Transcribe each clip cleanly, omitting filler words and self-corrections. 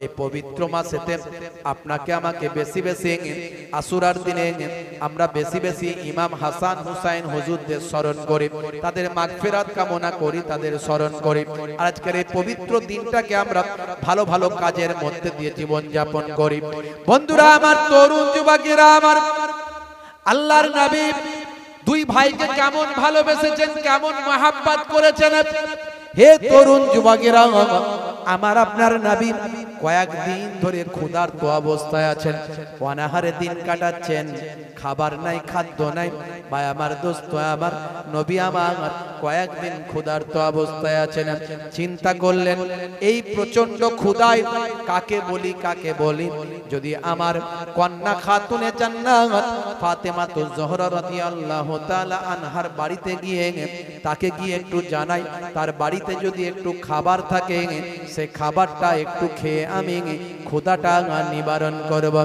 এই পবিত্র মাসেতে আপনাকে আমাকে বেশি বেশি আশুরার দিনে আমরা বেশি বেশি ইমাম হাসান হুসাইন হুজুরদের স্মরণ করি, তাদের মাগফিরাত কামনা করি, তাদের স্মরণ করি। আর আজকের এই পবিত্র দিনটাকে আমরা ভালো ভালো কাজের মধ্যে দিয়ে জীবন যাপন করি। বন্ধুরা আমার, তরুণ যুবকেরা আমার, আল্লাহর নবী দুই ভাইকে কেমন ভালোবেসেছেন, কেমন মহাব্বত করেছেন। হে তরুণ যুবকেরা আমার, আপনার নবী কয়েকদিন ধরে ক্ষুধার্ত অবস্থায় আছেন, অনাহারে দিন কাটাচ্ছেন, খাবার নাই, খাদ্য নাই। ভাই আমার, দোস্ত আমার, নবী আমার কয়েকদিন ক্ষুধার্ত অবস্থায় আছেন। চিন্তা করলেন এই প্রচন্ড ক্ষুধায় কাকে বলি, কাকে বলি? যদি আমার কন্যা খাতুনে জান্নাত ফাতেমাতুজ জোহরা রাদিয়াল্লাহু তাআলা আনহার বাড়িতে গিয়ে তাকে গিয়ে একটু জানাই, তার বাড়িতে যদি একটু খাবার থাকে সে খাবারটা একটু খেয়ে আমি ক্ষুধাটা নিবারণ করব।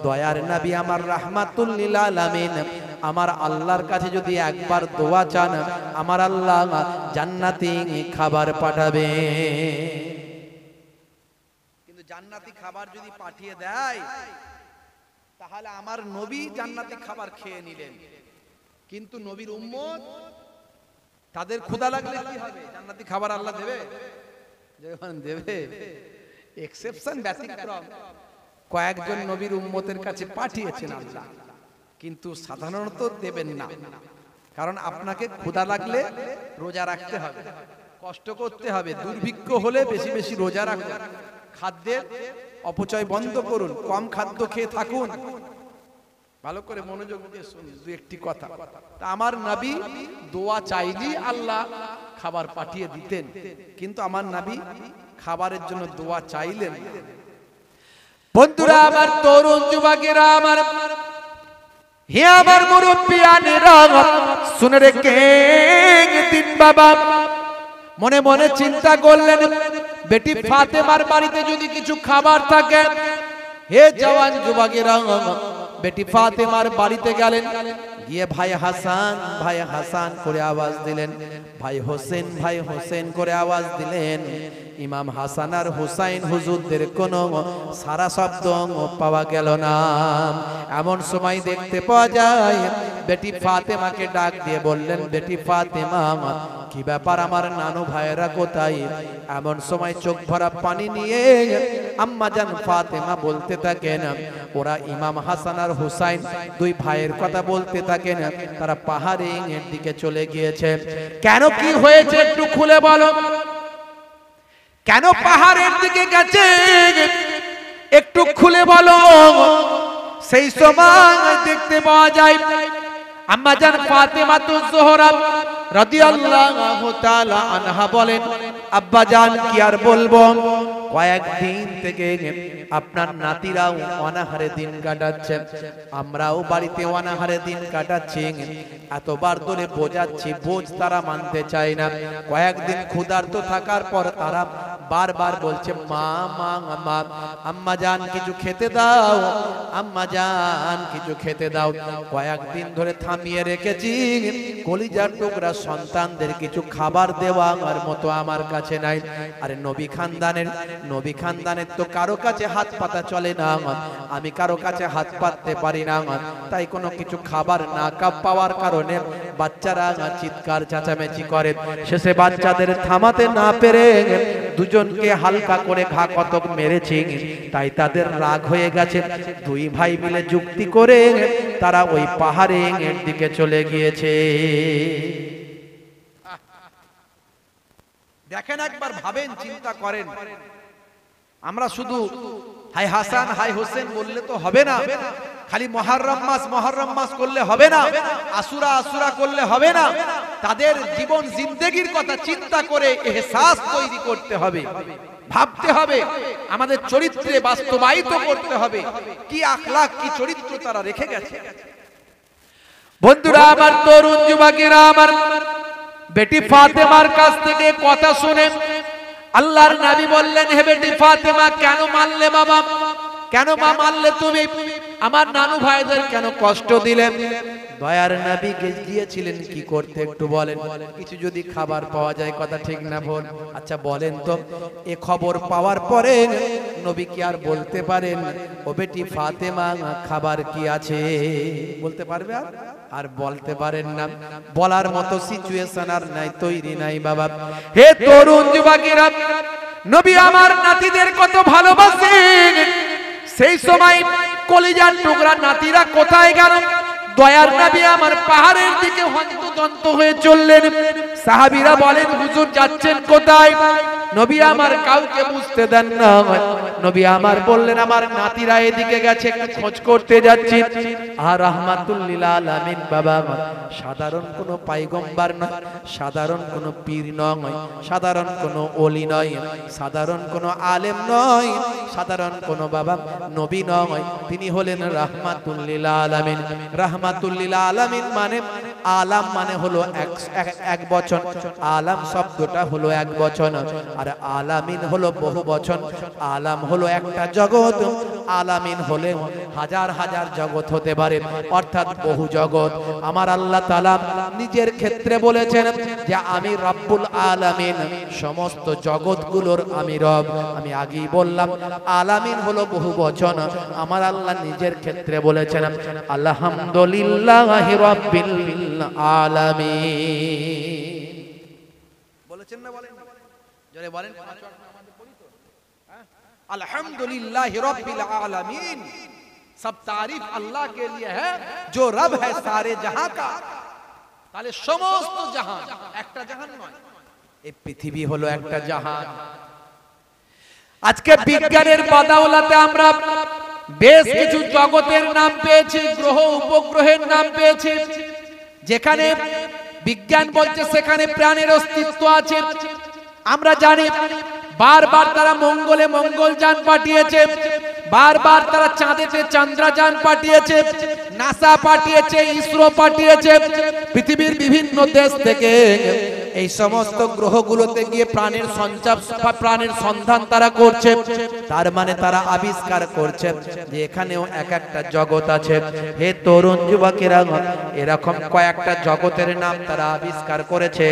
দয়ার নবী আমার রাহমাতুল লিল আলামিন আমার আল্লাহর কাছে যদি একবার দোয়া চান, আমার আল্লাহ জান্নাতি খাবার পাঠাবে। কিন্তু জান্নাতি খাবার যদি পাঠিয়ে দেয় তাহলে আমার নবী জান্নাতি খাবার খেয়ে নিলেন, কিন্তু নবীর উম্মত তাদের ক্ষুধা লাগলে কি হবে? জান্নাতি খাবার আল্লাহ দেবে? দেবে। এক্সেপশন, ব্যতিক্রম কয়েকজন নবীর উম্মতের কাছে পাঠিয়েছেন আল্লাহ, কিন্তু সাধারণত দেবেন না। কারণ আপনাকে ক্ষুধা লাগলে রোজা রাখতে হবে, কষ্ট করতে হবে, দুর্ভিক্ষ হলে বেশি বেশি রোজা রাখুন, খাদ্যের অপচয় বন্ধ করুন, কম খাদ্য খেয়ে থাকুন। ভালো করে মনোযোগ দিয়ে শুনুন দু একটি কথা। তা আমার নবী দোয়া চাইলেই আল্লাহ খাবার পাঠিয়ে দিতেন, কিন্তু আমার নবী খাবারের জন্য দোয়া চাইলেন। বন্ধুরা আমার, তরুণ যুবকেরা আমার, হে আমার মুরব্বিয়ানেরা, শুনে রেখে বাবা মনে মনে চিন্তা করলেন, বেটি ফাতেমার বাড়িতে যদি কিছু খাবার থাকে। হে জওয়ান যুবকেরা, বেটি ফাতেমার বাড়িতে গেলেন, গিয়ে ভাই হাসান, ভাই হাসান করে আওয়াজ দিলেন, ভাই হোসেন, ভাই হোসেন করে আওয়াজ দিলেন। ইমাম হাসান আর হুসাইন হুজুরদের কোনো সারা শব্দ পাওয়া গেল না। এমন সময় দেখতে পাওয়া যায় বেটি ফাতেমাকে ডাক দিয়ে বললেন, বেটি ফাতেমা, কি ব্যাপার, আমার নানু ভাইয়েরা কোথায়? এমন সময় চোখ ভরা পানি নিয়ে আম্মা জান ফাতেমা বলতে থাকেন, ওরা ইমাম হাসান আর হুসাইন দুই ভাইয়ের কথা বলতে থাকেন, তারা পাহাড়ের দিকে চলে গিয়েছে। কেন, কি হয়েছে একটু খুলে বলো? কেন পাহাড়ের দিকে গেছে একটু খুলে বলো। সেই সময় দেখতে পাওয়া যায় আম্মা জান ফাতেমাতুজ জোহরা রাদিয়াল্লাহু তাআলা আনহা বলেন, আব্বা জান কি আর বলবো, কয়েকদিন থেকে আপনার নাতিরাও অনাহারে দিন কাটাচ্ছে, আমরাও বাড়িতে অনাহারে দিন কাটাচ্ছি। এতবার ধরে বোঝাচ্ছি, বোঝ তারা মানতে চায় না। কয়েকদিন ক্ষুধার্ত থাকার পর তারা বারবার বলছে, মা মা মা, আম্মা জান কিছু খেতে দাও, আম্মা জান কিছু খেতে দাও। কয়েকদিন ধরে থামিয়ে রেখেছি, কলিজার টুকরা সন্তানদের কিছু খাবার দেওয়ার মতো আমার কাছে নাই। আরে নবী খানদানের তো কারো কাছে হাত পাতা চলে না, আমি কারো কাছে হাত পাততে পারি না। তাই কোনো কিছু খাবার না পাওয়ার কারণে বাচ্চারা চিৎকার চেঁচামেচি করে। শেষে বাচ্চাদের থামাতে না পেরে দুজনকে হালকা করে ঘা কতক মেরেছি, তাই তাদের রাগ হয়ে গেছে। দুই ভাই মিলে যুক্তি করে তারা ওই পাহাড়ের দিকে চলে গিয়েছে। দেখেন, একবার ভাবেন, চিন্তা করেন। আমরা শুধু হাই হাসান হাই হোসেন বললে তো হবে না, খালি মুহররম মাস করলে হবে না, আশুরা করলে হবে না। তাদের জীবন জিন্দেগির কথা চিন্তা করে ইহসাস তৈরি করতে হবে, ভাবতে হবে, আমাদের চরিত্রে বাস্তবায়িত করতে হবে কি আখলাক, কি চরিত্র তারা রেখে গেছে। বন্ধুরা আমার, তরুণ যুবকেরা আমার, বেটি ফাতেমার কাছ থেকে কথা শুনে আল্লাহর নবী বললেন, হে বেটি ফাতেমা, কেন মারলে বাবা, কেন মা মারলে তুমি? আমার নানু ভাইদের কেন কষ্ট দিলেন? দয়ার নবী গিয়েছিলেন কি করতে একটু বলেন? কিছু যদি খাবার পাওয়া যায়, কথা ঠিক না ভুল? আচ্ছা বলেন তো, এ খবর পাওয়ার পরে নবী কি আর বলতে পারেন ও বেটি ফাতেমা খাবার কি আছে? বলতে পারবে? আর বলতে পারেন না। বলার মতো সিচুয়েশন আর নাই, তৈরি নাই বাবা। হে তরুণ যুবকেরা, নবী আমার নাতিদের কত ভালোবাসেন। সেই সময় কলিজার টুকরা নাতিরা কোথায় গেল? দয়ার নবী আমার পাহাড়ের দিকে হন্তদন্ত হয়ে চললেন। সাহাবীরা বলেন, হুজুর যাচ্ছেন কোথায়? নবী আমার কাউকে বুঝতে দেন না। নবী আমার বললেন, আমার নাতিরা এদিকে গেছে, একটু খোঁজ করতে যাচ্ছি। আর রাহমাতুল লিল আলামিন বাবা সাধারণ কোনো পয়গম্বর নয়, সাধারণ কোনো পীর নয়, সাধারণ কোনো ওলি নয়, সাধারণ কোনো আলেম নয়, সাধারণ কোনো বাবা নবী নয়। তিনি হলেন রাহমাতুল লিল আলামিন। রাহমাতুল লিল আলামিন মানে আলাম মানে হলো এক বচন। আলাম শব্দটা হলো এক বচন, আর আলামিন হলো বহু বচন। আলাম হলো একটা জগৎ, আলামিন হলে হাজার হাজার জগৎ হতে পারে, অর্থাৎ বহু জগৎ। আমার আল্লাহ তাআলা নিজের ক্ষেত্রে বলেছেন যে আমি রব্বুল আলামিন, সমস্ত জগৎগুলোর আমি রব। আমি আগেই বললাম আলামিন হলো বহু বচন। আমার আল্লাহ নিজের ক্ষেত্রে বলেছেন আলহামদুলিল্লাহি রাব্বিল আলামিন। বলেছেন না? বলেন জোরে বলেন। अल्हम्दुलिल्लाहि रब्बिल आलमीन। सब तारीफ अल्लाह के लिए है जो रब है सारे जहां का। তাহলে সমস্ত জাহান, একটা জাহান নয়, এই পৃথিবী হলো একটা জাহান। আজকে বিজ্ঞানের বাদাওলাতে আমরা বেশ কিছু জগতের নাম পেয়েছি, গ্রহ উপগ্রহের নাম পেয়েছি। যেখানে বিজ্ঞান বলছে সেখানে প্রাণের অস্তিত্ব আছে। আমরা জানি বারবার তারা মঙ্গলে মঙ্গলযান পাঠিয়েছে, বারবার তারা চাঁদেতে চন্দ্রযান পাঠিয়েছে, নাসা পাঠিয়েছে, ইসরো পাঠিয়েছে। পৃথিবীর বিভিন্ন দেশ থেকে এই সমস্ত গ্রহগুলোতে গিয়ে প্রাণের সন্ধান তারা করছে। তার মানে তারা আবিষ্কার করছে যে এখানেও এক একটা জগৎ আছে। হে তরুণ যুবকেরা, এরকম কয়েকটা জগতের নাম তারা আবিষ্কার করেছে।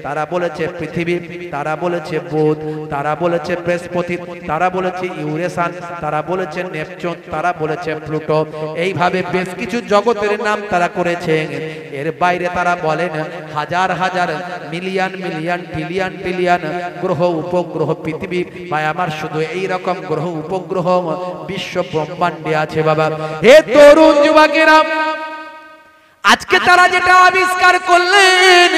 তারা বলেছে পৃথিবী, তারা বলেছে বুধ, তারা বলেছে বৃহস্পতি, তারা বলেছে ইউরেনাস, তারা বলেছে নেপচুন, তারা বলেছে প্লুটো। এইভাবে বেশ কিছু জগতের নাম তারা করেছে। এর বাইরে তারা বলেন হাজার হাজার মিলিয়ন মিলিয়ন ট্রিলিয়ন ট্রিলিয়ন গ্রহ উপগ্রহ পৃথিবী ভাই আমার শুধু এই রকম গ্রহ উপগ্রহ বিশ্ব ব্রহ্মাণ্ডে আছে বাবা। হে তরুণ যুবকেরা, আজকে তারা যেটা আবিষ্কার করলেন,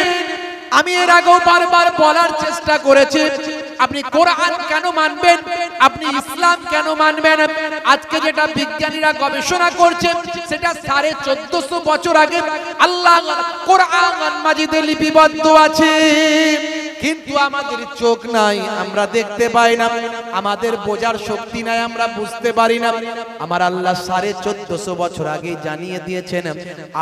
আমি এর আগেও বারবার বলার চেষ্টা করেছি, আপনি কোরআন কেন মানবেন, আপনি ইসলাম কেন মানবেন? আজকে যেটা বিজ্ঞানীরা গবেষণা করছে সেটা 1450 বছর আগে আল্লাহ কোরআন মাজিদে লিপিবদ্ধ আছে, কিন্তু আমাদের চোখ নাই, আমরা দেখতে পাই না, আমাদের বোঝার শক্তি নাই, আমরা বুঝতে পারি না। আমার আল্লাহ 1450 বছর আগে জানিয়ে দিয়েছেন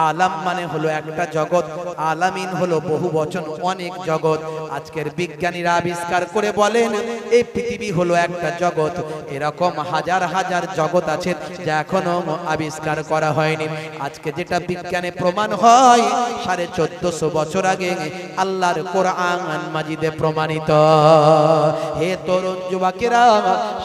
আলাম মানে হলো একটা জগৎ, আলামিন হলো বহু বচন, অনেক জগৎ। আজকের বিজ্ঞানীরা আবিষ্কার করে বলেন এই পৃথিবী হলো একটা জগৎ। এরকম হাজার হাজার জগৎ আছে যা এখনো আবিষ্কার করা হয়নি। আজকে যেটা বিজ্ঞানে প্রমাণ হয় 1450 বছর আগে আল্লাহর কোরআন মাজিদে প্রমাণিত। হে তরুণ যুবকেরা,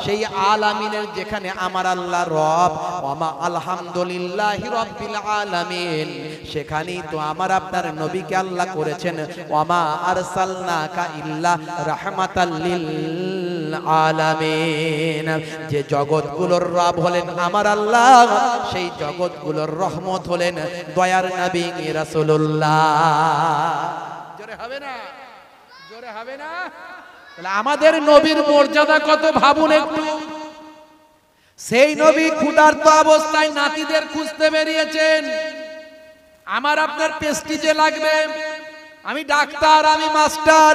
সেই আলামিনের যেখানে আমার আল্লাহ রব, ওমা আলহামদুলিল্লাহি রাব্বিল আলামিন, সেখানেই তো আমার আপনার নবীকে আল্লাহ করেছেন ওমা আরসালনাকা ইল্লা রাহমাতাল লিল আলামিন। যে জগৎগুলোর রব হলেন আমার আল্লাহ, সেই জগৎগুলোর রহমত হলেন দয়ার নবী রাসূলুল্লাহ। জোরে হবে না? জোরে হবে না? তাহলে আমাদের নবীর মর্যাদা কত ভাবুন একটু। সেই নবী ক্ষুধার্ত অবস্থায় নাতিদের খুঁজতে বেরিয়েছেন। আমার আপনার প্রেস্টিজে লাগবে, আমি ডাক্তার, আমি মাস্টার,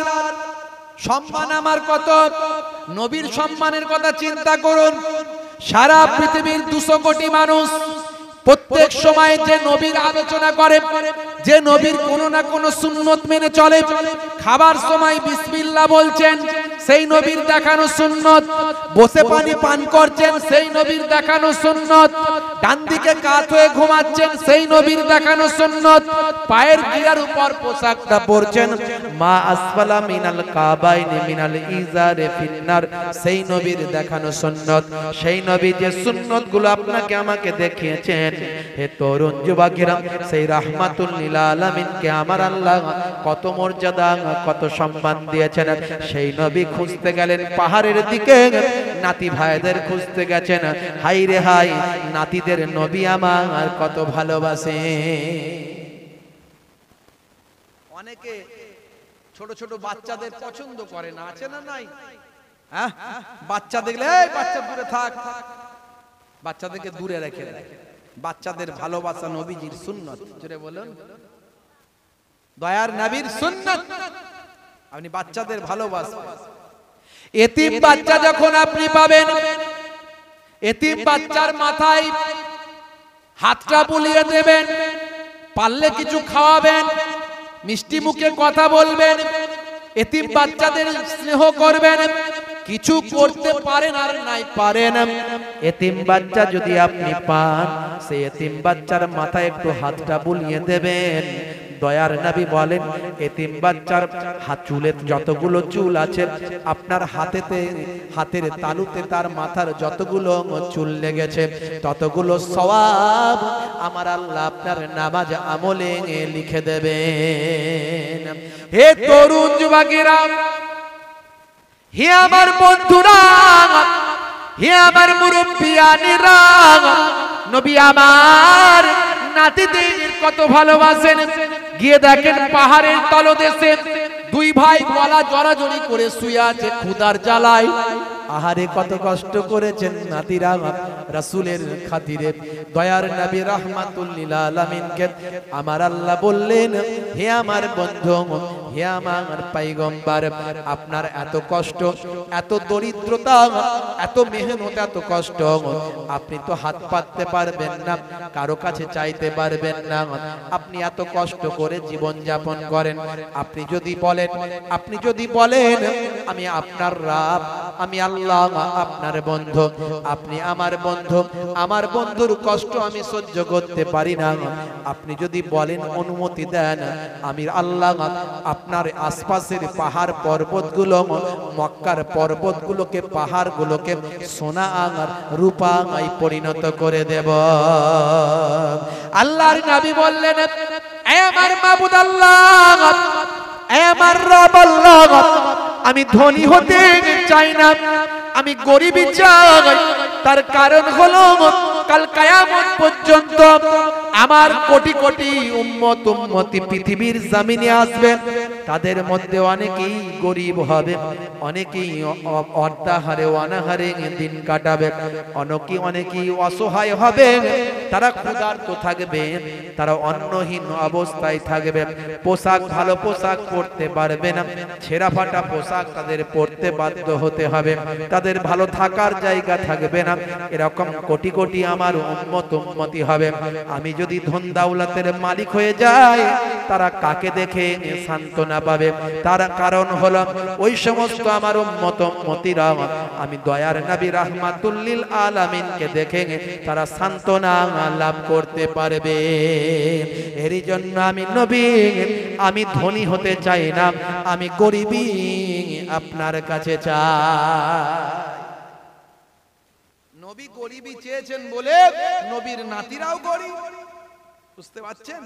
সম্মান আমার কত, নবীর সম্মানের কথা চিন্তা করুন। সারা পৃথিবীর 200 কোটি মানুষ প্রত্যেক সময় যে নবীর আলোচনা করে, যে নবীর কোনো না কোনো সুন্নত মেনে চলে, খাবার সময় বিসমিল্লাহ বলছেন, সেই নবীর দেখানো সুন্নত। বসে পানি পান করছেন, সেই নবীর দেখানো সুন্নত। ডান দিকে কাত হয়ে ঘুমাচ্ছেন, সেই নবীর দেখানো সুন্নত। পায়ের গিরার উপর পোশাকটা পরছেন, মা আসফালা মিনাল কাবাইনি মিনাল ইজারে ফিন্নার, সেই নবীর দেখানো সুন্নত। সেই নবী যে সুন্নতগুলো আপনাকে আমাকে দেখিয়েছেন, হে তরুণ যুবকেরা, সেই রাহমাতুল লিল আলামিনকে আমার আল্লাহ কত মর্যাদা, কত সম্মান দিয়েছেন। সেই নবী খুঁজতে গেলেন পাহাড়ের দিকে, নাতি ভাইদের খুঁজতে গেছেন। হাই রে হাই, নাতিদের নবী আমার কত ভালোবাসে। অনেকে ছোট ছোট বাচ্চাদের পছন্দ করে না, আছে না নাই? হ্যাঁ, বাচ্চা দেখলে এই বাচ্চা দূরে থাক, বাচ্চাদেরকে দূরে রেখে দেয়। বাচ্চাদের ভালোবাসা নবীজির সুন্নত। জোরে বলুন, দয়ার নবীর সুন্নত। আপনি বাচ্চাদের ভালোবাসবেন। এতিম বাচ্চা যখন আপনি পাবেন, এতিম বাচ্চার মাথায় হাতটা বুলিয়ে দেবেন, পারলে কিছু খাওয়াবেন, মিষ্টি মুখে কথা বলবেন, এতিম বাচ্চাদের স্নেহ করবেন। কিছু করতে পারেন আর নাই পারেন, এতিম বাচ্চা যদি আপনি পান, সেই এতিম বাচ্চার মাথায় একটু হাতটা বুলিয়ে দেবেন। দয়ার নবী বলেন, এতিম বাচ্চার হাত চুলে যতগুলো চুল আছে, আপনার হাতের তালুতে তার মাথার যতগুলো চুল লেগেছে, ততগুলো সওয়াব আমার আল্লাহ আপনার নামাজ আমলে লিখে দেবেন। হে তরুণ যুবকেরা, হে আমার বন্ধুরা, হে আমার মুরব্বিয়ানেরা, নবী আমার নাতিদের কত ভালোবাসেন। গিয়ে দেখেন পাহাড়ের তলদেশে দুই ভাই গলা জড়াজড়ি করে শুয়ে আছে ক্ষুধার জ্বালায়। আহারে কত কষ্ট করেছেন নাতিরা রাসূলের খাতিরে। দয়ার নবী রাহমাতুল লিল আলামিনকে আমার আল্লাহ বললেন, হে আমার বন্ধু, হে আমার পয়গম্বর, আপনার এত কষ্ট, এত দরিদ্রতা, এত মেহনত, এত কষ্ট, আপনি তো হাত পাততে পারবেন না, কারো কাছে চাইতে পারবেন না। আপনি এত কষ্ট করে জীবন যাপন করেন। আপনি যদি বলেন আমি আপনার রব, আমি আল্লাহ আপনার বন্ধু, আপনি আমার বন্ধু, আমার বন্ধুর কষ্ট আমি সহ্য করতে পারি না, আপনি যদি বলেন, অনুমতি দেন, আমি আল্লাহ আপনার আশপাশের পাহাড় পর্বতগুলো, মক্কার পর্বতগুলোকে, পাহাড়গুলোকে সোনা আর রূপা পরিণত করে দেব। আল্লাহর নবী বললেন, এ আমার মাবুদ আল্লাহ, এ আমার রব আল্লাহ, আমি ধনী হতে চাই না, আমি গরিবই চাই। তার কারণ হলো কাল কিয়ামত পর্যন্ত আমার কোটি কোটি উম্মতি পৃথিবীর জমিনে আসবে, তাদের মধ্যে অনেকেই গরিব হবে, অনেকেই অর্ধাহারে অনাহারে দিন কাটাবে, অনেকেই অসহায় হবে, তারা ক্ষুধার্ত থাকবে, তারা অন্নহীন অবস্থায় থাকবে, পোশাক ভালো পোশাক পরতে পারবে না, ছেঁড়া ফাটা পোশাক তাদের পরতে বাধ্য হতে হবে, তাদের ভালো থাকার জায়গা থাকবে না। এরকম কোটি কোটি আমার উম্মতি হবে। আমি যদি ধন দাওলাতের মালিক হয়ে যাই, তারা কাকে দেখে সান্ত্বনা পাবে? তার কারণ হলো ওই সমস্ত আমার উম্মতিরা আমি দয়ার নবী রাহমাতুল লিল আলামিনকে দেখে তারা সান্ত্বনা লাভ করতে পারবে। এরই জন্য আমি নবী, আমি ধনী হতে চাই না, আমি গরিবই আপনার কাছে চাই। নবী গরিবই চেয়েছেন বলে নবীর নাতিরাও গরিব। বুঝতে পারছেন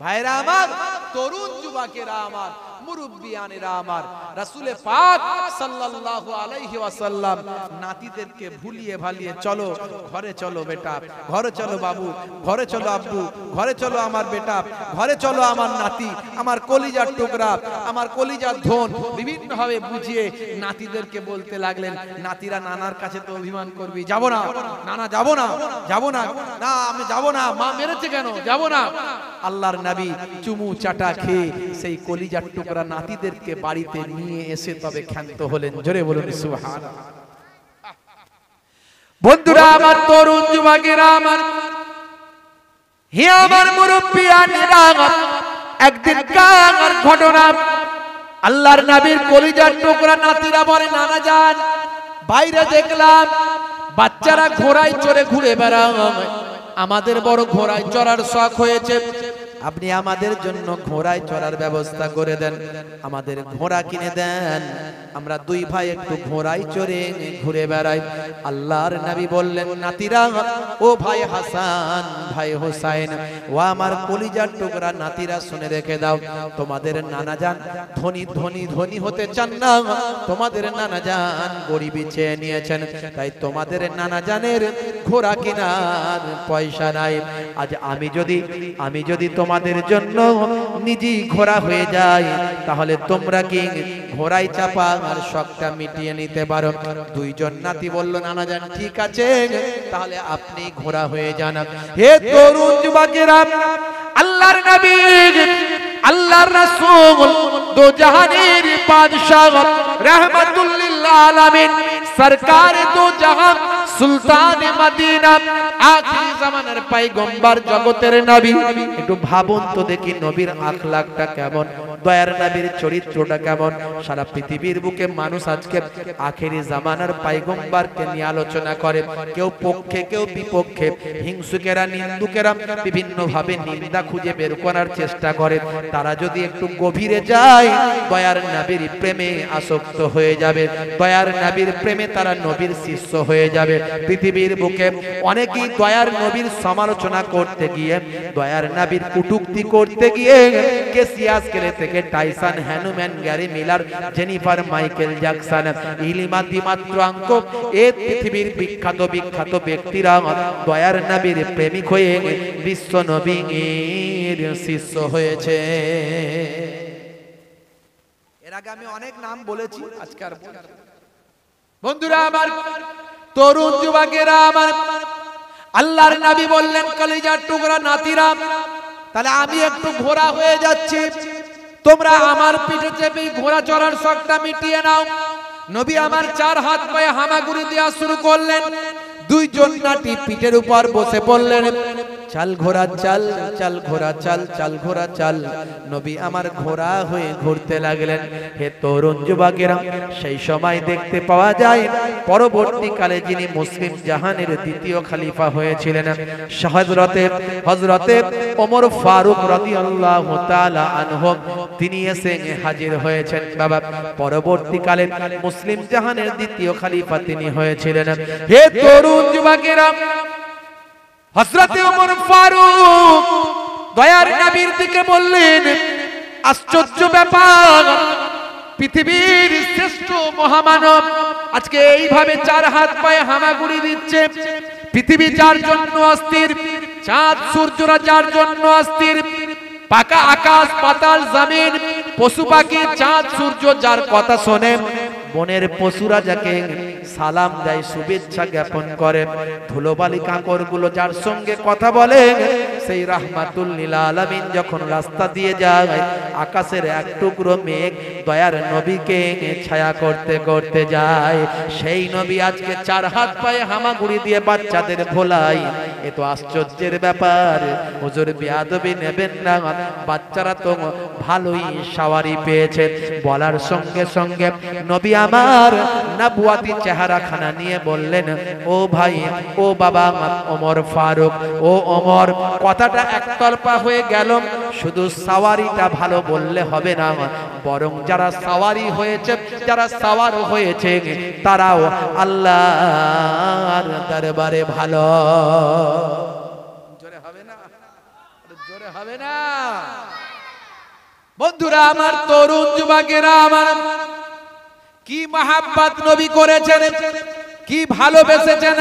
ভাইরা আমার, তরুণ যুবকেরা আমার, মুরব্বিয়ানেরা আমার, রাসূল পাক সাল্লাল্লাহু আলাইহি ওয়াসাল্লাম নাতিদেরকে ভুলিয়ে ভালিয়ে, চলো ঘরে, চলো বেটা, ঘরে চলো বাবু, ঘরে চলো আব্বু, ঘরে চলো আমার বেটা, ঘরে চলো আমার নাতি, আমার কলিজার টুকরা, আমার কলিজার ধন, বিভিন্ন ভাবে বুঝিয়ে নাতিদেরকে বলতে লাগলেন। নাতিরা নানার কাছে তো অভিমান করবি, যাব না নানা, যাব না, যাব না, না আমি যাব না, মা মেরেছে কেন, যাব না। আল্লাহর নবী চুমু চাটা খেয়ে সেই কলিজার টুকরা নাতিদেরকে বাড়িতে নিয়ে এসে তবে ক্ষান্ত হলেন। জোরে বলুন সুবহানাল্লাহ। বন্ধুরা আমার, তরুণ যুবকেরা আমার, হে আমার মুরব্বিয়ানেরা, একদিন কার ঘটনা, আল্লাহর নবীর কলিজার টুকরা নাতিরা বলে নানা যান বাইরে দেখলাম বাচ্চারা ঘোড়ায় চড়ে ঘুরে বেড়ায়, আমাদের বড় ঘোড়ায় চড়ার শখ হয়েছে, আপনি আমাদের জন্য ঘোড়ায় চড়ার ব্যবস্থা করে দেন, আমাদের ঘোড়া কিনে দেন, আমরা দুই ভাই একটু ঘোড়ায় চড়ে ঘুরে বেড়াই। আল্লাহর নবী বললেন নাতিরা, ও ভাই হাসান ভাই হোসাইন, ও আমার কলিজার টুকরা নাতিরা শুনে রেখে দাও, তোমাদের নানা জান ধনী ধনী ধনী হতে চান না, তোমাদের নানা জান গরিবী চেয়ে নিয়েছেন, তাই তোমাদের নানা জানের ঘোড়া কেনার পয়সা নাই। আজ আমি যদি তোমাদের জন্য নিজেই ঘোড়া হয়ে যাই, তাহলে তোমরা কি ঘোড়ায় চাপা আর শখটা মিটিয়ে নিতে পারো? দুইজন নাতি বলল নানা জান ঠিক আছে, তাহলে আপনি ঘোড়া হয়ে যান। হে তরুণ যুবকেরা, আল্লাহর নবী আল্লাহর রাসূল দো জাহানের বাদশাহ রাহমাতুল লিল আলামিন সরকার দো জাহান সুলতান মদিনা আখিরি জামানার পয়গম্বর জগতের নবী। একটু ভাবুন তো দেখি নবীর আখলাকটা কেমন, দয়ার নবীর চরিত্রটা কেমন। সারা পৃথিবীর বুকে মানুষ আজকে আখিরি জামানার পয়গম্বরকে নিয়ে আলোচনা করে, কেউ পক্ষে কেউ বিপক্ষে, হিংসুকেরা নিন্দুকেরা বিভিন্ন ভাবে নিন্দা খুঁজে বের করার চেষ্টা করে। তারা যদি একটু গভীরে যায় দয়ার নবীর প্রেমে আসক্ত হয়ে যাবে, দয়ার নবীর প্রেমে তারা নবীর শিষ্য হয়ে যাবে। পৃথিবীর বুকে অনেকেই দয়ার নবীর সমালোচনা করতে গিয়ে, দয়ার নবীর কটূক্তি করতে গিয়ে কেসিয়াস কেলে থেকে টাইসন, হ্যানুম্যান, Gary Miller, Jennifer, Michael Jackson, ইলিমা দিমাত্রাঙ্ক, এই পৃথিবীর বিখ্যাত বিখ্যাত ব্যক্তিরা দয়ার নবীর প্রেমিক হয়ে বিশ্ব নবীর শিষ্য হয়েছে। এর আগে আমি অনেক নাম বলেছি, আজকে আর বন্ধুরা আমার, তরুণ যুবকেরা আমার, আল্লাহর নবী বললেন কলিজার টুকরা নাতিরা, তাহলে আমি একটু ঘোড়া হয়ে যাচ্ছি, তোমরা আমার পিঠে চেপে ঘোড়া চড়ার শখটা মিটিয়ে নাও। নবী আমার চার হাত পায়ে হামাগুড়ি দেওয়া শুরু করলেন, দুইজন নাতি পিঠের উপর বসে পড়লেন, চাল ঘোড়া চাল, চাল ঘোড়া চাল, চাল ঘোড়া চাল। নবী আমার ঘোড়া হয়ে ঘুরতে লাগলেন। হে তরুণ যুবকেরা, সেই সময় দেখতে পাওয়া যায় পরবর্তীকালে যিনি মুসলিম জাহানের দ্বিতীয় খলিফা হয়েছিলেন হযরতে ওমর ফারুক রাদিয়াল্লাহু তাআলা আনহু, তিনি এসে হাজির হয়েছেন। বাবা, পরবর্তীকালে মুসলিম জাহানের দ্বিতীয় খলিফা তিনি হয়েছিলেন। হে তরুণ যুবকেরা, হযরতে ওমর ফারুক দয়ার নবীর দিকে বললেন, আশ্চর্য ব্যাপার, পৃথিবীর শ্রেষ্ঠ মহামানব আজকে এইভাবে চার হাত পায়ে হামাগুড়ি দিচ্ছে। পৃথিবী যার জন্য অস্থির, চাঁদ সূর্যরা যার জন্য অস্থির, পাকা আকাশ পাতাল জমিন পশু পাখি চাঁদ সূর্য যার কথা শোনে, বনের পশুরা যাকে সালাম দেয়, শুভেচ্ছা জ্ঞাপন করে, ধুলোবালি কাঁকড় গুলো যার সঙ্গে কথা বলে, সেই রাহমাতুল লিল আলামিন যখন রাস্তা দিয়ে যায়, আকাশের এক টুকরো মেঘ দয়ার নবীকে ছায়া করতে করতে যায়। সেই নবী আজকে চার হাত পায়ে হামাগুড়ি দিয়ে বাচ্চাদের ভোলাই, এ তো আশ্চর্যের ব্যাপার। হুজুর বেয়াদবি নেবেন না, বাচ্চারা তো ভালোই সাওয়ারি পেয়েছে। বলার সঙ্গে সঙ্গে নবী আমার নবুয়াতি চেহারা খানা নিয়ে বললেন, ও ভাই, ও বাবা ওমর ফারুক, ও ওমর, কথাটা একতরফা হয়ে গেল, শুধু সাওয়ারিটা ভালো বললে হবে না, বরং যারা সাওয়ারি হয়েছে, যারা সাওয়ার হয়েছে, তারাও আল্লাহর দরবারে ভালো। জোরে হবে না, জোরে হবে না। বন্ধুরা আমার, তরুণ যুবকেরা আমার, কি মহাব্বত নবী করেছেন, কি ভালোবেসেছেন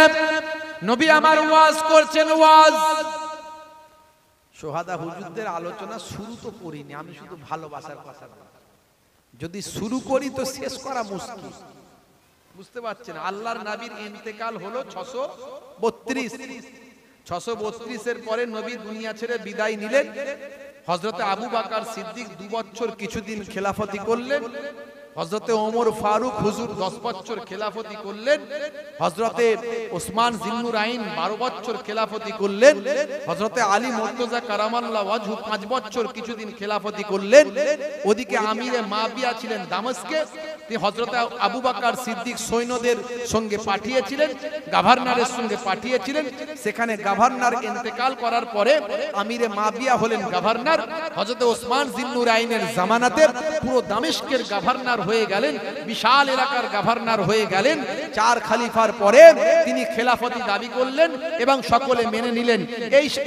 নবী আমার। ওয়াজ করছেন, ওয়াজ। সোহাদা হুজুরদের আলোচনা শুরু তো করিনি, আমি শুধু ভালোবাসার কথা, যদি শুরু করি তো শেষ করা মুশকিল, বুঝতে পারছেন। আল্লাহর নবীর ইন্তেকাল হলো 632, 632 এর পরে নবী দুনিয়া ছেড়ে বিদায় নিলেন। হযরতে আবু বকর সিদ্দিক 2 বছর কিছুদিন খেলাফতি করলেন। হযরতে ওমর ফারুক হুজুর 10 বছর খেলাফতি করলেন, হযরতে ওসমান জিন্নুরাইন 12 বছর খেলাফতি করলেন, হযরতে আলী মুর্তজা কারামাল্লাহ ওয়াজহু 5 বছর কিছুদিন খেলাফতি করলেন। ওদিকে আমিরে মাবিয়া ছিলেন দামেস্কে, তিনি হযরতে আবু বকর সিদ্দিক সৈন্যদের সঙ্গে পাঠিয়েছিলেন, গভর্নরের সঙ্গে পাঠিয়েছিলেন। সেখানে গভর্নর ইন্তেকাল করার পরে আমিরে মাবিয়া হলেন গভর্নর। হযরতে ওসমান জিন্নুরাইনের জামানাতে পুরো দামেস্কের গভর্নর হয়ে গেলেন, বিশাল এলাকার গভর্নর হয়ে গেলেন। 4 খলিফার পরে তিনি খেলাফতি দাবি করলেন এবং সকলে মেনে নিলেন।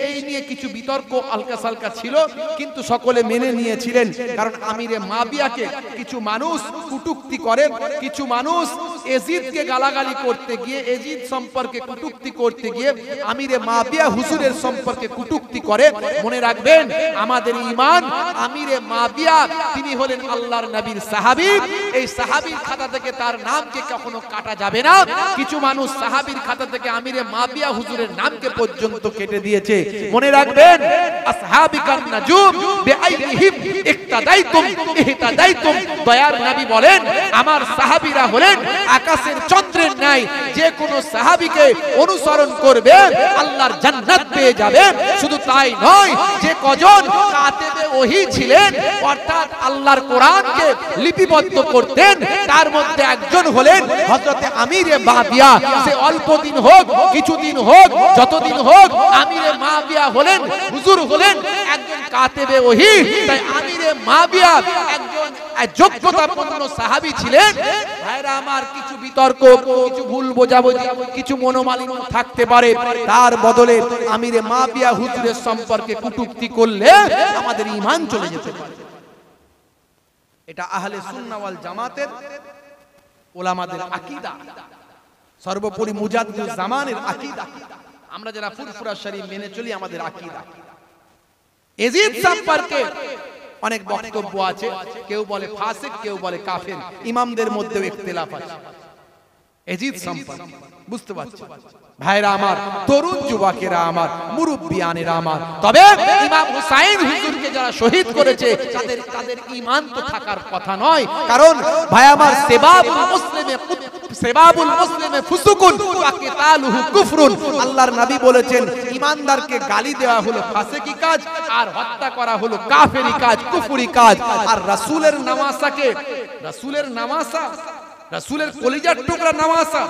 এই নিয়ে কিছু বিতর্ক আলকা সালকা ছিল, কিন্তু সকলে মেনে নিয়েছিলেন। কারণ আমিরে মাবিয়াকে কিছু মানুষ কটূক্তি করে, কিছু মানুষ এজিদকে গালাগালি করতে গিয়ে, এজিদ সম্পর্কে কটূক্তি করতে গিয়ে আমিরে মাবিয়া হুজুরের সম্পর্কে কটূক্তি করে। মনে রাখবেন, আমাদের ঈমান আমিরে মাবিয়া তিনি হলেন আল্লাহর নবীর সাহাবী। এই সাহাবীর খাতা থেকে তার নামকে কখনো কাটা যাবে না। কিছু মানুষ সাহাবীর খাতা থেকে আমিরে মাবিয়া হুজুরের নামকে পর্যন্ত কেটে দিয়েছে। মনে রাখবেন, আসহাবিকান নাজুম বিআইনিহিম ইক্তাদাইতুম ইহতাদাইতুম। দয়ার নবী বলেন, আমার সাহাবীরা হলেন আকাশের চন্দ্রের ন্যায়, যে কোনো সাহাবীকে অনুসরণ করবে আল্লাহর জান্নাত পেয়ে যাবে। শুধু তাই নয়, যে কজন কাতেবে ওহী ছিলেন, অর্থাৎ আল্লাহর কোরআনকে লিপিবদ্ধ করতেন, তার মধ্যে একজন হলেন হযরতে আমিরে মাবিয়া। সে অল্প দিন হোক, কিছুদিন হোক, যতদিন হোক, আমিরে মাবিয়া হলেন, হুজুর হলেন একজন কাতেবে ওহী। তাই আমিরে মাবিয়া একজন যোগ্যতাপূর্ণ সাহাবী ছিলেন। ভাইরা আমার, কিছু বিতর্ক, কিছু ভুল বোঝাবুঝি, কিছু মনোমালিন্য থাকতে পারে, তার বদলে আমিরে মাবিয়া হুজুরের সম্পর্কে কটূক্তি করলে আমাদের ঈমান চলে যেতে পারে। এটা আহলে সুন্নাহ ওয়াল জামাতের উলামাদের আকীদা, সর্বোপরি মুজাদ্দিদুজ জামানের আকীদা। আমরা যারা ফুরফুরা শরীফ মেনে চলি, আমাদের আকীদা। এজিদ সম্পর্কে অনেক বক্তব্য আছে, কেউ বলে ফাসিক, কেউ বলে কাফের, ইমামদের মধ্যেও ইখতিলাফ আছে এজিদ সম্পর্কে। বুঝতে পারছেন ভাইরা আমার, তরুণ যুবকেরা আমার, মুরব্বিয়ানেরা আমার, তবে ইমাম হুসাইন হুজুরকে যারা শহীদ করেছে তাদের ঈমান তো থাকার কথা নয়। কারণ ভাই আমার, সেবাবুল মুসলিমে ফুসুকুন ওয়া কিতালুহু কুফরুন। আল্লাহর নবী বলেছেন, ঈমানদারকে গালি দেওয়া হলো ফাসিকি কাজ, আর হত্যা করা হলো কাফেরি কাজ, কুফরি কাজ। আর রাসূলের নামাসা, রাসূলের কলিজার টুকরা নামাসা,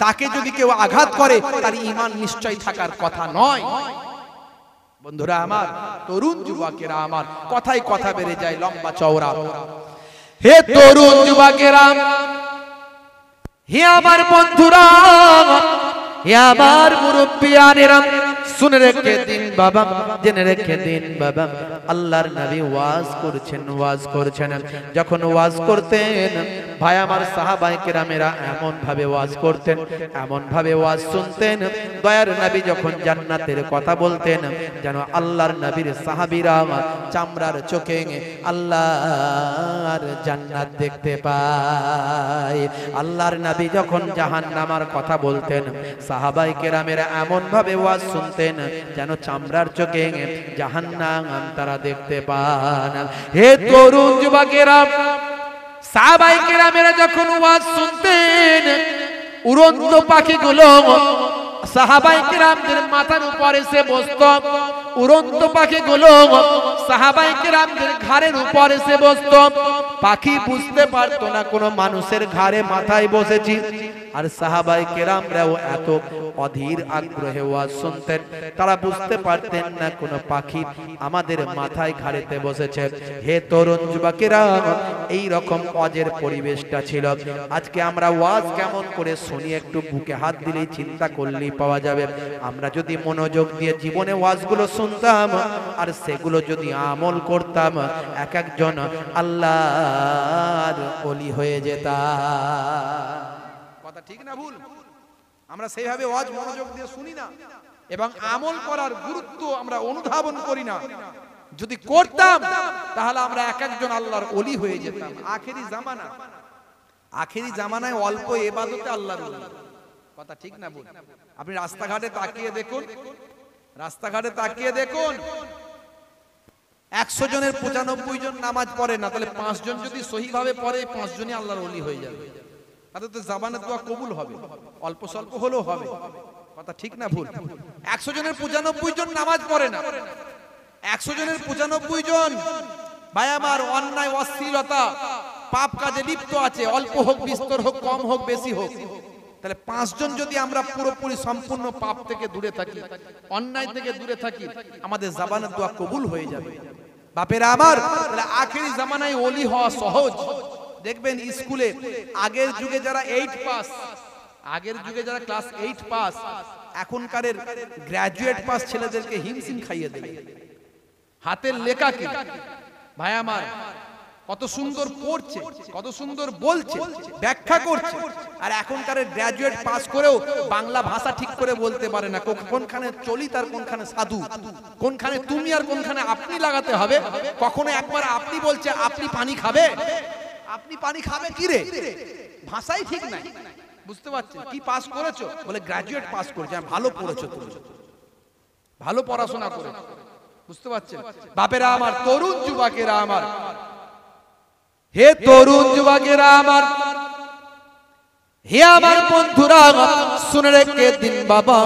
তাকে যদি কেউ আঘাত করে, তার ঈমান নিশ্চয় থাকার কথা নয়। বন্ধুরা আমার, তরুণ যুবকেরা আমার, কথাই কথা বেড়ে যায় লম্বা চওড়া। হে তরুণ যুবকেরা, হে আমার বন্ধুরা, হে আমার মুরব্বিয়ানেরা, শুনে রেখে দিন বাবা, জেনে রেখে দিন বাবা, আল্লাহর নবী ওয়াজ করছেন। যখন ওয়াজ করতেন, ভাই আমার, সাহাবায়ে কেরামেরা এমন ভাবে ওয়াজ করতেন, এমন ভাবে ওয়াজ শুনতেন। দয়ার নবী যখন জান্নাতের কথা বলতেন, যেন আল্লাহর নবীর সাহাবীরা চামড়ার চোখে আল্লাহর জান্নাত দেখতে পায়। আল্লাহর নবী যখন জাহান্নামের কথা বলতেন, সাহাবায়ে কেরামেরা এমন ভাবে ওয়াজ শুনতেন যেন চামড়ার চোখে জাহান্নাম তারা দেখতে পান। হে তরুণ যুবকেরা, সাহাবায়ে কেরামেরা যখন ওয়াজ শুনতেন, উড়ন্ত পাখিগুলো সাহাবায়ে কেরামদের মাথার উপর এসে বসতো। উড়ন্ত পাখিগুলো সাহাবায়ে কেরামদের ঘাড়ের উপর এসে বসতো। পাখি বুঝতে পারতো না কোন মানুষের ঘাড়ে মাথায় বসেছি। আর সাহাবায়ে কেরামরাও এত অধীর আগ্রহে ওয়াজ শুনতেন, তারা বুঝতে পারতেন না কোন পাখি আমাদের মাথায় ঘাড়েতে বসেছে। হে তরুণ যুবকেরা, এই রকম ওয়াজের পরিবেশটা ছিল। আজকে আমরা ওয়াজ কেমন করে শুনি, একটু বুকে হাত দিলেই চিন্তা করলেই পাওয়া যাবে। আমরা যদি মনোযোগ দিয়ে জীবনে ওয়াজগুলো শুনতাম আর সেগুলো যদি আমল করতাম, এক একজন আল্লাহর ওলি হয়ে যেতাম। কথা ঠিক না ভুল? আমরা সেইভাবে ওয়াজ মনোযোগ দিয়ে শুনি না এবং আমল করার গুরুত্ব আমরা অনুধাবন করি না। যদি করতাম, তাহলে আমরা এক একজন আল্লাহর ওলি হয়ে যেতাম। আখেরি জামানায় অল্প ইবাদতে আল্লাহর ওলি। কথা ঠিক না ভুল? আপনি রাস্তাঘাটে তাকিয়ে দেখুন, 100 জনের 95 জন নামাজ পড়ে না, তাহলে 5 জন যদি সহিভাবে পড়ে 5 জনই আল্লাহর ওলি হয়ে যাবে। তাহলে তো জাবানের দোয়া কবুল হবে, অল্প স্বল্প হলেও হবে। কথা ঠিক না ভুল? 100 জনের 95 জন নামাজ পড়ে না, 100 জনের 95 জন ভাই আমার অন্যায় অশ্লীলতা পাপ কাজে লিপ্ত আছে, অল্প হোক বিস্তর হোক কম হোক বেশি হোক। তাহলে 5 জন যদি আমরা পুরোপুরি সম্পূর্ণ পাপ থেকে দূরে থাকি, অন্যায় থেকে দূরে থাকি, আমাদের জাবানের দোয়া কবুল হয়ে যাবে। বাপেরা আমার, তাহলে আখেরি জামানায় ওলি হওয়া সহজ। দেখবেন স্কুলে আগের যুগে যারা 8 পাস, আগের যুগে যারা ক্লাস 8 পাস, এখনকারের গ্র্যাজুয়েট পাস ছেলেদেরকে হিমশিম খাইয়ে দেবে। হাতের লেখা কি ভাই আমার, কত সুন্দর পড়ছে, কত সুন্দর বলছে, ব্যাখ্যা করছে। আর এখনকার গ্র্যাজুয়েট পাস করেও বাংলা ভাষা ঠিক করে বলতে পারে না। কোনখানে চলিত আর কোনখানে সাধু, কোনখানে তুমি আর কোনখানে আপনি লাগাতে হবে। কখনো একবার আপনি বলছে আপনি পানি খাবে, আপনি পানি খাবে কি রে, ভাষাই ঠিক নাই। বুঝতে পারছেন? কি পাস করেছো? বলে গ্র্যাজুয়েট পাস করেছে। ভালো পড়েছো তুমি, ভালো পড়াশোনা করেছো। বুঝতে পারছেন? বাপেরা আমার, তরুণ যুবকেরা আমার, হে তরুণ যুবকেরা আমার, হে আমার বন্ধুরা, শুনে রেখে দিন বাবা।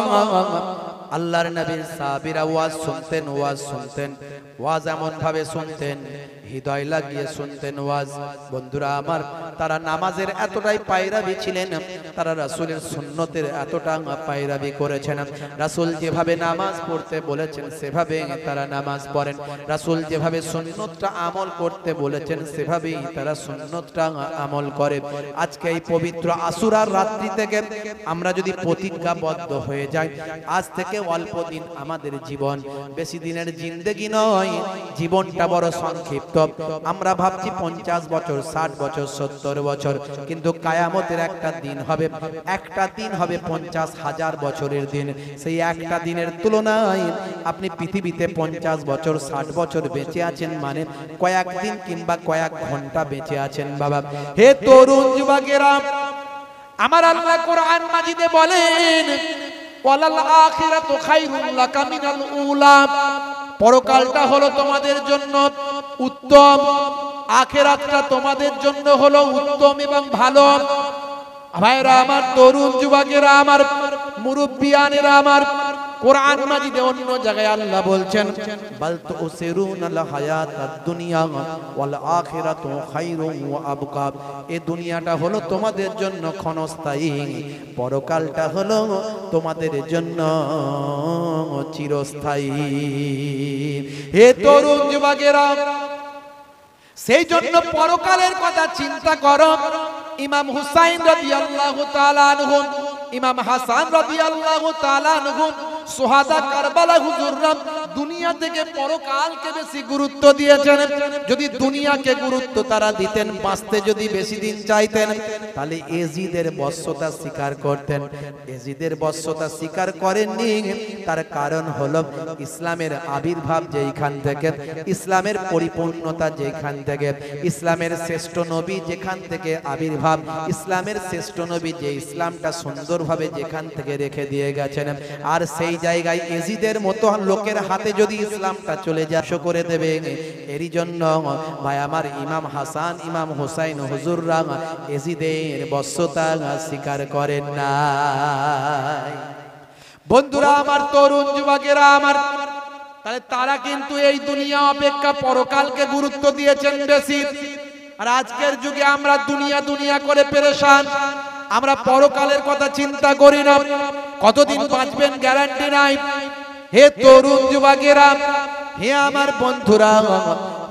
আল্লাহর নবীর সাহাবীরা ওয়াজ শুনতেন, ওয়াজ শুনতেন, ওয়াজ এমন ভাবে শুনতেন, হৃদয় লাগিয়ে শুনতেন ওয়াজ। বন্ধুরা আমার, তারা নামাজের এতটাই পায়রাবি ছিলেন, তারা রাসূলের সুন্নতের এতটা পায়রাবি করেছেন। রাসূল যেভাবে নামাজ পড়তে বলেছেন সেভাবে তারা নামাজ পড়েন, রাসূল যেভাবে সুন্নতটা আমল করতে বলেছেন সেভাবেই তারা সুন্নতটা আমল করে। আজকে এই পবিত্র আশুরার রাত্রি থেকে আমরা যদি প্রতিজ্ঞাবদ্ধ হয়ে যাই, আজ থেকে অল্প দিন আমাদের জীবন, বেশি দিনের জিন্দেগি নয়, জীবনটা বড় সংক্ষিপ্ত। আমরা ভাবছি 50 বছর, 60 বছর, 70 বছর, কিন্তু কিয়ামতের একটা দিন হবে, একটা দিন হবে 50,000 বছরের দিন। সেই একটা দিনের তুলনায় আপনি পৃথিবীতে 50 বছর, 60 বছর বেঁচে আছেন, মানে কয়েক দিন কিংবা কয়েক ঘন্টা বেঁচে আছেন বাবা। হে তরুণ যুবকেরা আমার, আল্লাহ কোরআন মাজিদে বলেন, ওয়ালাল আখিরাতু খায়রুল লাকা মিনাল উলা। পরকালটা হলো তোমাদের জন্য উত্তম, আখিরাতটা তোমাদের জন্য হলো উত্তম এবং ভালো। ভাইরা আমার, তরুণ যুবকেরা আমার, মুরব্বিয়ানেরা আমার, কোরআন মাজিদে অন্য জায়গায় আল্লাহ বলছেন, বাল তুসিরুনাল হায়াতাদ দুনিয়া ওয়াল আখিরাতু খায়রুন ওয়া আবকা। এই দুনিয়াটা হলো তোমাদের জন্য ক্ষণস্থায়ী, পরকালটা হলো তোমাদের জন্য চিরস্থায়ী। হে তরুণ যুবকেরা, সেই জন্য পরকালের কথা চিন্তা করো। ইমাম হুসাইন রাদিয়াল্লাহু তাআলা আনহু, ইমাম হাসান রাদিয়াল্লাহু তাআলা আনহু, সুহাদা কারবালা হুজুররা দুনিয়া থেকে পরকালকে বেশি গুরুত্ব দিয়েছেন। যদি দুনিয়াকে গুরুত্ব তারা দিতেন, বাঁচতে যদি বেশি দিন চাইতেন, তাহলে এজিদের বশ্যতা স্বীকার করতেন। এজিদের বশ্যতা স্বীকার করেননি, তার কারণ হলো ইসলামের আবির্ভাব যেখান থেকে, ইসলামের পরিপূর্ণতা যেখান থেকে, ইসলামের শ্রেষ্ঠ নবী যেখান থেকে আবির্ভাব, ইসলামের শ্রেষ্ঠ নবী যে ইসলামটা সুন্দরভাবে যেখান থেকে রেখে দিয়ে গেছেন, আর সেই জায়গায় এজিদের মতো লোকের হাতে যদি ইসলামটা চলে যায় করে দেবে। এরই জন্য ভাই আমার, ইমাম হাসান, ইমাম হুসাইন হুজুররা এজিদের বশ্যতা স্বীকার করেন না। বন্ধুরা আমার, তরুণ যুবকেরা আমার, তাহলে তারা কিন্তু এই দুনিয়া অপেক্ষা পরকালকে গুরুত্ব দিয়েছেন বেশি। আর আজকের যুগে আমরা দুনিয়া দুনিয়া করে পেরেশান, আমরা পরকালের কথা চিন্তা করি না। কতদিন বাঁচবেন গ্যারান্টি নাই। হে তরুণ যুবকেরা, হে আমার বন্ধুরা,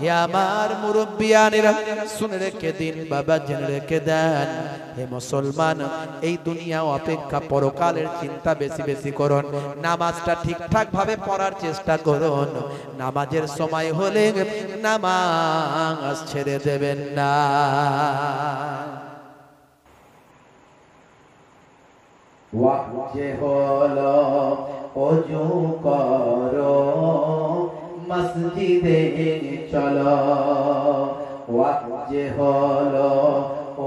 হে আমার মুরব্বিয়ানেরা, শুনে রেখে দিন বাবা, জেনে রেখে দেন। হে মুসলমান, এই দুনিয়া অপেক্ষা পরকালের চিন্তা বেশি বেশি করুন। নামাজটা ঠিকঠাক ভাবে পড়ার চেষ্টা করুন। নামাজের সময় হলে নামাজ ছেড়ে দেবেন না। ওয়াজে হলো ওযু করো, মসজিদে চলো। ওয়াজে হলো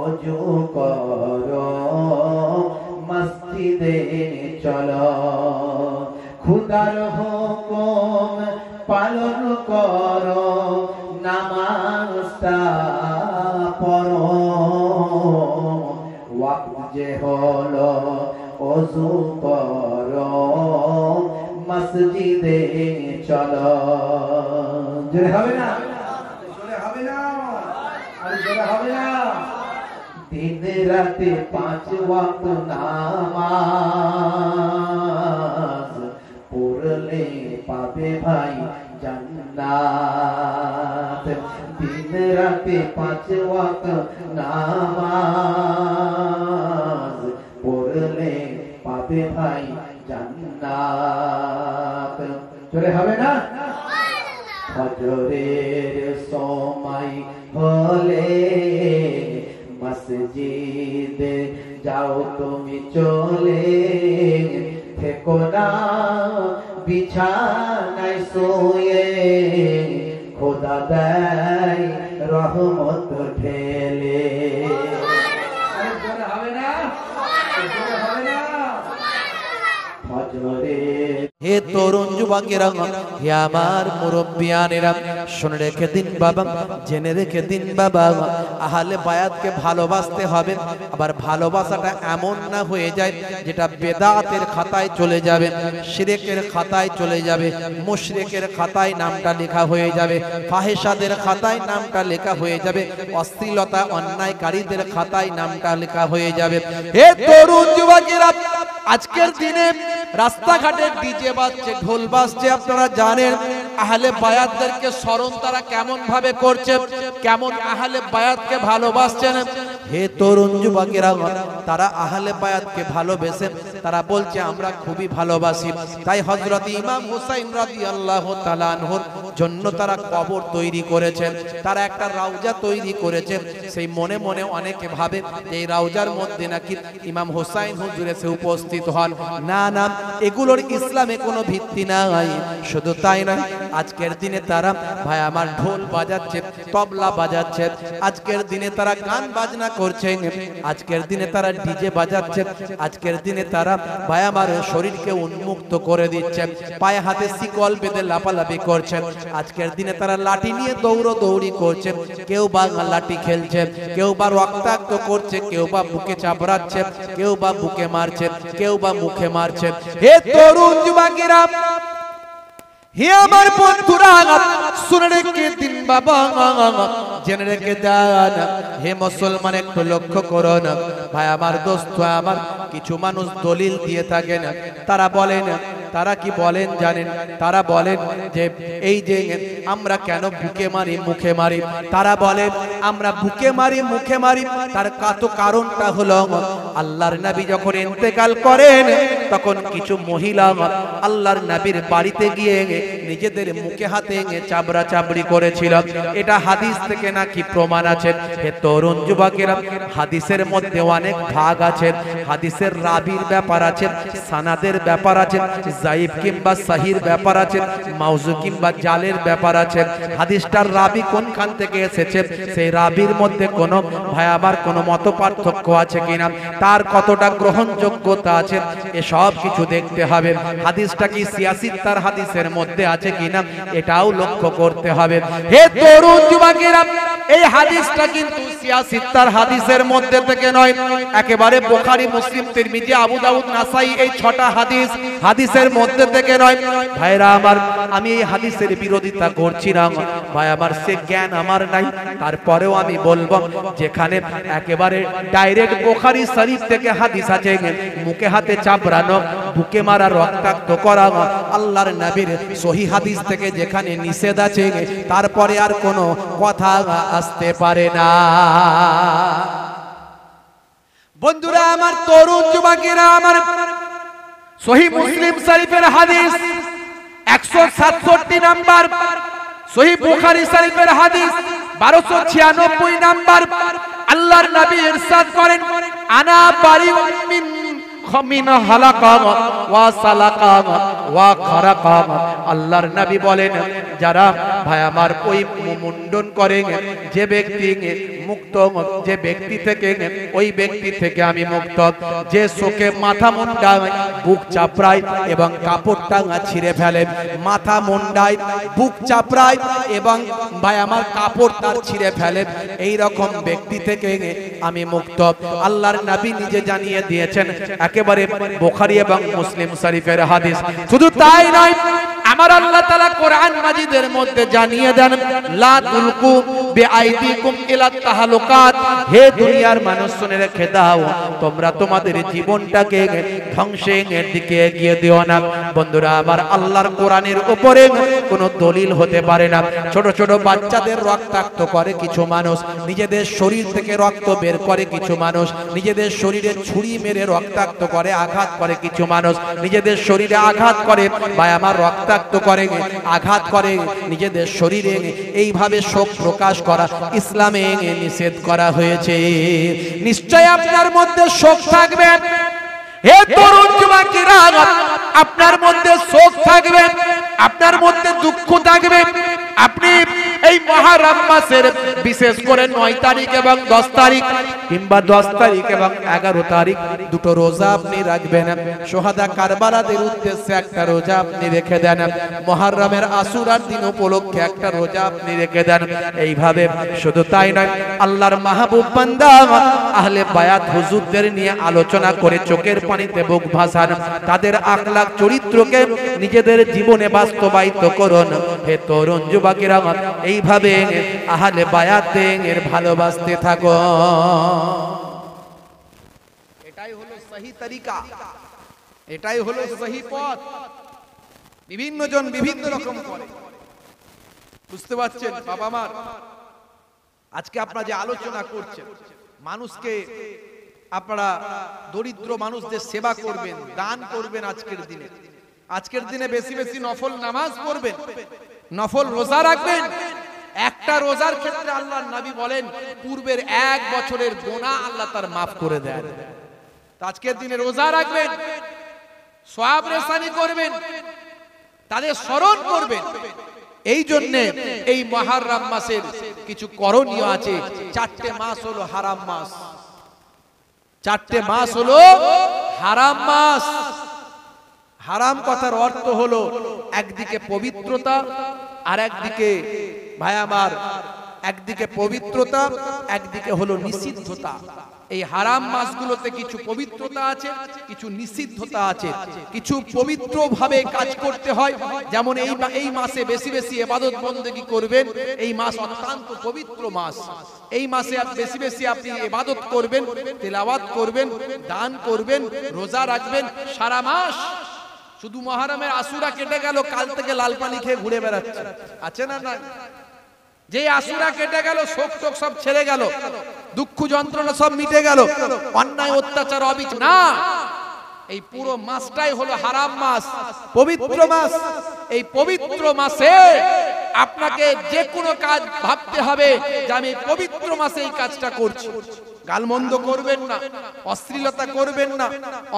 ওযু করো, মসজিদে চলো। খুদার হুকুম পালন করো, নামাজটা পড়ো, ওয়াক্ত যে হলো ওযু করো, মসজিদে চলো। জোরে হবে না? জোরে হবে না? আরে জোরে হবে না? দিন রাতে 5 ওয়াক্ত নামাজ পড়লে পাবে ভাই জান্নাত। দিন রাতে 5 ওয়াক্ত নামাজ পড়লে পাবে ভাই জান্নাত। জোরে হবে না? ফজরের সময় হলে মসজিদে যাও তুমি চলে, থেকো না বিছানায় শুয়ে, খোদা দেয় রহমত ঢেলে। হবে না? হবে না? হে তরুণ যুবকেরা, হে আমার মুরব্বিয়ানেরা, শুনে রেখে দিন বাবা, জেনে রেখে দিন বাবা, আহলে বায়াতকে ভালোবাসতে হবে। আবার ভালোবাসাটা এমন না হয়ে যায় যেটা বেদাতের খাতায় চলে যাবে, শিরকের খাতায় চলে যাবে, মুশরিকের খাতায় নামটা লেখা হয়ে যাবে, ফাহিশাদের খাতায় নামটা লেখা হয়ে যাবে, অশ্লীলতা অন্যায়কারীদের খাতায় নামটা লেখা হয়ে যাবে। হে তরুণ যুবকেরা, আজকের দিনে রাস্তাঘাটে ডিজে বাজছে, ঢোল বাজছে, আপনারা জানেন আহলে বায়াতদেরকে স্মরণ তারা কেমন ভাবে করছে, কেমন আহলে বায়াতকে ভালোবাসছেন। হে তরুণ যুবকেরা, তারা আহলে বায়াতকে ভালোবেসে তারা বলছে আমরা খুবই ভালোবাসি। তাই হযরত ইমাম হুসাইন রাদিয়াল্লাহু তাআলা আনহুর জন্য তারা কবর তৈরি করেছেন, তারা একটা রওজা তৈরি করেছেন। সেই মনে মনে অনেকে ভাবে যে এই রওজার মধ্যে নাকি ইমাম হুসাইন হুজুর এসে উপস্থিত হন। না না, এগুলোর ইসলামে কোনো ভিত্তি নাই। শুধু তাই নয়, আজকের দিনে তারা ভাই আমার ঢোল বাজাচ্ছে, তবলা বাজাচ্ছে, আজকের দিনে তারা গান বাজনা করছে, আজকের দিনে তারা ডিজে বাজাচ্ছে, আজকের দিনে তারা ভাই আমার শরীরকে উন্মুক্ত করে দিচ্ছে, পায়ে হাতে শিকল বেঁধে লাফালাফি করছে, আজকের দিনে তারা লাঠি নিয়ে দৌড়ি করছে, কেউ বা লাঠি খেলছে, কেউ বা রক্তাক্ত করছে, কেউ বা বুকে চাপড়াচ্ছে, কেউ বা বুকে মারছে, কেউ বা মুখে মারছে। হে তরুণ যুবকেরা, হে আমার বন্ধুরা, শুনে রেখে দিন বাবা, জেনে রেখে দেন। হে মুসলমান, একটু লক্ষ্য করুন ভাই আমার, দোস্ত আমার, কিছু মানুষ দলিল দিয়ে থাকেন, তারা বলেন, তারা কি বলেন জানেন? তারা বলেন যে এই যে আমরা কেন বুকে মারি মুখে মারি, তারা বলেন আমরা বুকে মারি মুখে মারি, তার কারণটা হলো আল্লাহর নবী যখন ইন্তেকাল করেন তখন কিছু মহিলা আল্লাহর নবীর বাড়িতে গিয়ে নিজেদের মুখে হাতে চাবড়া চাবড়ি করেছিল। এটা হাদিস থেকে নাকি প্রমাণ আছে। হে তরুণ যুবকেরা, হাদিসের মধ্যে অনেক ভাগ আছে, হাদিসের রাবির ব্যাপার আছে, সানাদের ব্যাপার আছে, জাইফ কিংবা সাহির ব্যাপার আছে, মাউজু কিংবা জালের ব্যাপার আছে। হাদিসটার রাবি কোনখান থেকে এসেছে, সেই রাবির মধ্যে কোনো ভাই আমার কোনো মত পার্থক্য আছে কিনা, তার কতটা গ্রহণযোগ্যতা আছে, এসব কিছু দেখতে হবে। হাদিসটা কি সিয়াসিত্তার হাদিসের মধ্যে আছে কিনা এটাও লক্ষ্য করতে হবে। হে তরুণ যুবকেরা, এই হাদিসটা কিন্তু সিয়াসিত্তার হাদিসের মধ্যে থেকে নয়, একেবারে বুখারী, মুসলিম, তিরমিজি, আবু দাউদ, নাসাই, এই 6টা হাদিসের মধ্যে থেকে নয়। ভাইরা আমার, আমি এই হাদিসের বিরোধিতা করছি না ভাই আমার, সে জ্ঞান আমার নাই, তারপরেও আমি বলবো যেখানে একেবারে ডাইরেক্ট বুখারী শরীফ থেকে হাদিস আছে, মুখে হাতে চাপড়ানো, বুকে মারা, রক্তাক্ত করা আল্লাহর নবীর সহিহ হাদিস থেকে যেখানে নিষেধ আছে, তারপরে আর কোনো কথা আসতে পারে না। বন্ধুরা আমার, তরুণ যুবকেরা আমার, সহিহ মুসলিম শরীফের হাদিস 167 নাম্বার, সহিহ বুখারী শরীফের হাদিস 1296 নাম্বার, আল্লাহর নবী ইরশাদ করেন, আনা বারিউম মিন হালাকা ওয়া সালাকা ওয়া খারাকা। আল্লাহর নবী বলেন, যারা ভাই আমার ওই মুন্ডন করে যে ব্যক্তি মুক্ত, যে ব্যক্তি থেকে ওই ব্যক্তি থেকে আমি মুক্ত। যে শোকে মাথা মুন্ডায়, বুক চাপড়ায় এবং কাপড়টা ছিঁড়ে ফেলে, মাথা মুন্ডায়, বুক চাপড়ায় এবং ভাই আমার কাপড় তার ছিঁড়ে ফেলে, এই রকম ব্যক্তি থেকে আমি মুক্ত। আল্লাহর নবী নিজে জানিয়ে দিয়েছেন, একেবারে বুখারী এবং মুসলিম শরীফের হাদিস। শুধু তাই নয়, আমার আল্লাহ তাআলা কোরআন মাজিদের মধ্যে জানিয়ে দেন, লা তুলকু বিআইদিকুম ইলা তাহলুকাত। হে দুনিয়ার মানুষ শুনে রেখে দাও, তোমরা তোমাদের জীবনটাকে ধ্বংসের দিকে এগিয়ে দিও না। বন্ধুরা আমার, আল্লাহর কোরআনের উপরে কোনো দলিল হতে পারে না। ছোট ছোট বাচ্চাদের রক্তাক্ত করে কিছু মানুষ, নিজেদের শরীর থেকে রক্ত বের করে কিছু মানুষ, নিজেদের শরীরে ছুরি মেরে রক্তাক্ত করে, আঘাত করে কিছু মানুষ, নিজেদের শরীরে আঘাত করে ভাই আমার, রক্তাক্ত করে, আঘাত করে নিজেদের শরীরে। এইভাবে শোক প্রকাশ করা ইসলামে নিষেধ করা হয়েছে। নিশ্চয় আপনার মধ্যে শোক থাকবে, হে তরুণ যুবকেরা, আপনার মধ্যে শোক থাকবে, আপনার মধ্যে দুঃখ থাকবে। আপনি এই মুহররম মাসের বিশেষ করে 9 তারিখ এবং 10 তারিখ কিংবা 10 তারিখ এবং 11 তারিখ দুটো রোজা আপনি রাখবেন। শোহাদা কারবালাদের উদ্দেশ্যে একটা রোজা আপনি রেখে দেন। মুহররমের আশুরার দিন উপলক্ষে একটা রোজা আপনি রেখে দেন। এইভাবে শুধু তাই নয়, আল্লাহর মাহবুব বান্দা আহলে বায়াত হুজুরদের নিয়ে আলোচনা করে চোখের পানিতে বুক ভাসান, তাদের আখলাক চরিত্রকে নিজেদের জীবনে বাস্তবায়িত করুন। হে তরুণ যুবকেরা, এইভাবে আহলে বায়াতের ভালোবাসতে থাকো। এটাই হলো সহি তরিকা, এটাই হলো সহি পথ। বিভিন্ন জন বিভিন্ন রকম করে, বুঝতে পারছেন বাবা মার? আজকে আপনারা যে আলোচনা করছেন, মানুষকে আপনারা দরিদ্র মানুষদের সেবা করবেন, দান করবেন। আজকের দিনে বেশি বেশি নফল নামাজ পড়বেন, নফল রোজা রাখবেন। একটা রোজার ক্ষেত্রে আল্লাহর নবী বলেন পূর্বের 1 বছরের গুনাহ আল্লাহ তার মাফ করে দেন। আজকের দিনে রোজা রাখবেন, সওয়াব রেসানি করবেন, তাদের স্মরণ করবেন। এই জন্য এই মুহররম মাসের কিছু করণীয় আছে। 4টে মাস হলো হারাম মাস, 4টে মাস হলো হারাম মাস। হারাম কথার অর্থ হলো একদিকে পবিত্রতা আর একদিকে ভাই আমার, একদিকে পবিত্রতা, একদিকে হলো নিষিদ্ধতা। এই হারাম মাসগুলোতে কিছু পবিত্রতা আছে, কিছু নিষিদ্ধতা আছে। কিছু পবিত্র ভাবে কাজ করতে হয়, যেমন এই মাসে বেশি বেশি ইবাদত বন্দেগী করবেন। এই মাস অত্যন্ত পবিত্র মাস। এই মাসে বেশি বেশি আপনি ইবাদত করবেন, তেলাওয়াত করবেন, দান করবেন, রোজা রাখবেন সারা মাস। শুধু মুহররমের আশুরা কেটে গেল, কাল থেকে লাল পানি খেয়ে ঘুরে বেড়াচ্ছে, আছে না? না, যে আশুরা কেটে গেল, শোক টোক সব ছেড়ে গেল, দুঃখ যন্ত্রণা সব মিটে গেল, অন্যায় অত্যাচার অবিচার না। এই পুরো মাসটাই হলো হারাম মাস, পবিত্র মাস। এই পবিত্র মাসে আপনাকে যে কোনো কাজ ভাবতে হবে যে আমি পবিত্র মাসে এই কাজটা করছি। গালমন্দ করবেন না, অশ্লীলতা করবেন না,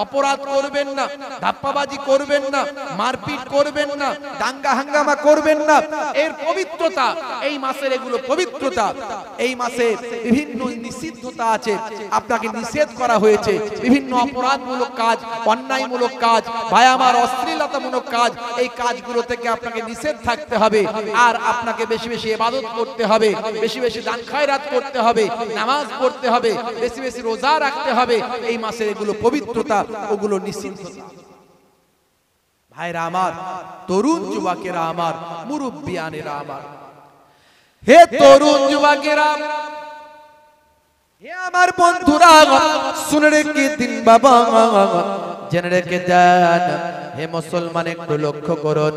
অপরাধ করবেন না, ধাপ্পাবাজি করবেন না, মারপিট করবেন না, দাঙ্গা হাঙ্গামা করবেন না। এর পবিত্রতা, এই মাসের এগুলো পবিত্রতা। এই মাসে বিভিন্ন নিষিদ্ধতা আছে, আপনাকে নিষেধ করা হয়েছে। বিভিন্ন অপরাধমূলক কাজ, অন্যায়মূলক কাজ, ভাই আমার অশ্লীলতামূলক কাজ, এই কাজগুলো থেকে আপনাকে নিষেধ থাকতে হবে। আর আপনাকে বেশি বেশি ইবাদত করতে হবে, বেশি বেশি দান খয়রাত করতে হবে, নামাজ পড়তে হবে, বেশি বেশি রোজা রাখতে হবে। এই মাসের এগুলো পবিত্রতা, ওগুলো নিষিদ্ধতা। ভাইরা আমার, তরুণ যুবকেরা আমার, মুরব্বিয়ানেরা আমার, হে তরুণ যুবকেরা, হে আমার বন্ধুরা, শুনে রেখে দিন বাবা, জেনে রেখে দেন। হে মুসলমান, একটু লক্ষ্য করুন।